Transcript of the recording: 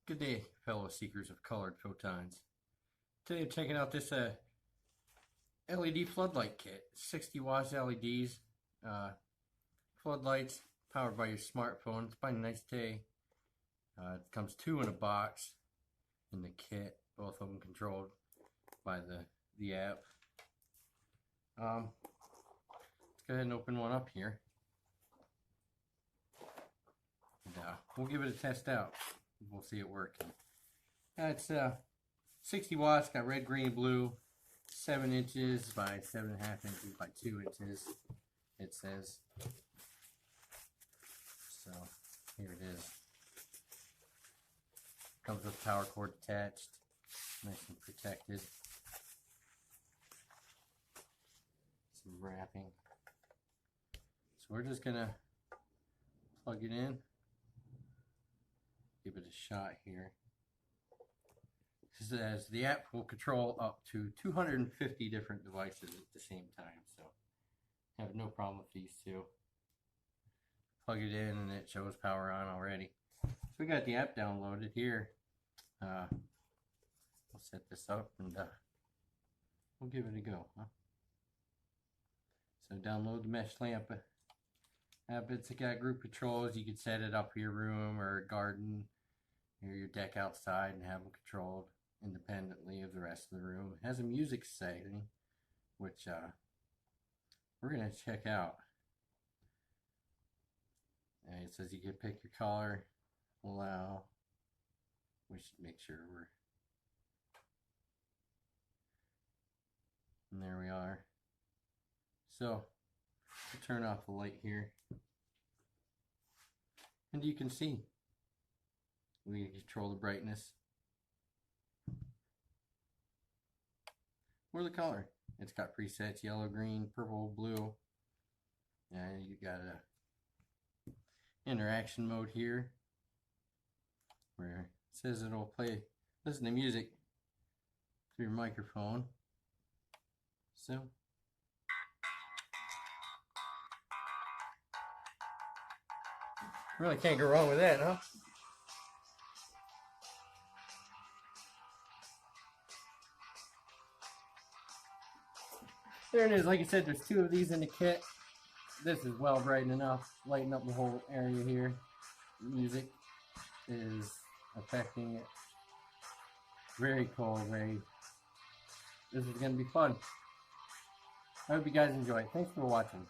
Good day, fellow seekers of colored photons. Today I'm checking out this LED floodlight kit. 60 watts LEDs, floodlights powered by your smartphone. It's by Nicetai. It comes two in a box in the kit, both of them controlled by the app. Let's go ahead and open one up here. And, we'll give it a test out. We'll see it working. It's 60 watts, got red, green, blue, 7 inches by 7.5 inches by 2 inches, it says. So, here it is. Comes with power cord attached, nice and protected. Some wrapping. So we're just gonna plug it in. Give it a shot here. It says the app will control up to 250 different devices at the same time, so I have no problem with these two. Plug it in and it shows power on already. So we got the app downloaded here. I'll set this up and we'll give it a go. So download the mesh lamp app. It's got group controls. You can set it up for your room or garden or your deck outside and have them controlled independently of the rest of the room. It has a music setting, which we're going to check out. And it says you can pick your color, allow. We should make sure we're... And there we are. So, we'll turn off the light here. And you can see we can control the brightness or the color. It's got presets: yellow, green, purple, blue, and you got a interaction mode here where it says it'll listen to music through your microphone. So really can't go wrong with that, huh? There it is. Like I said, there's 2 of these in the kit. This is well bright enough, lighting up the whole area here. The music is affecting it. Very cool. This is going to be fun. I hope you guys enjoy it. Thanks for watching.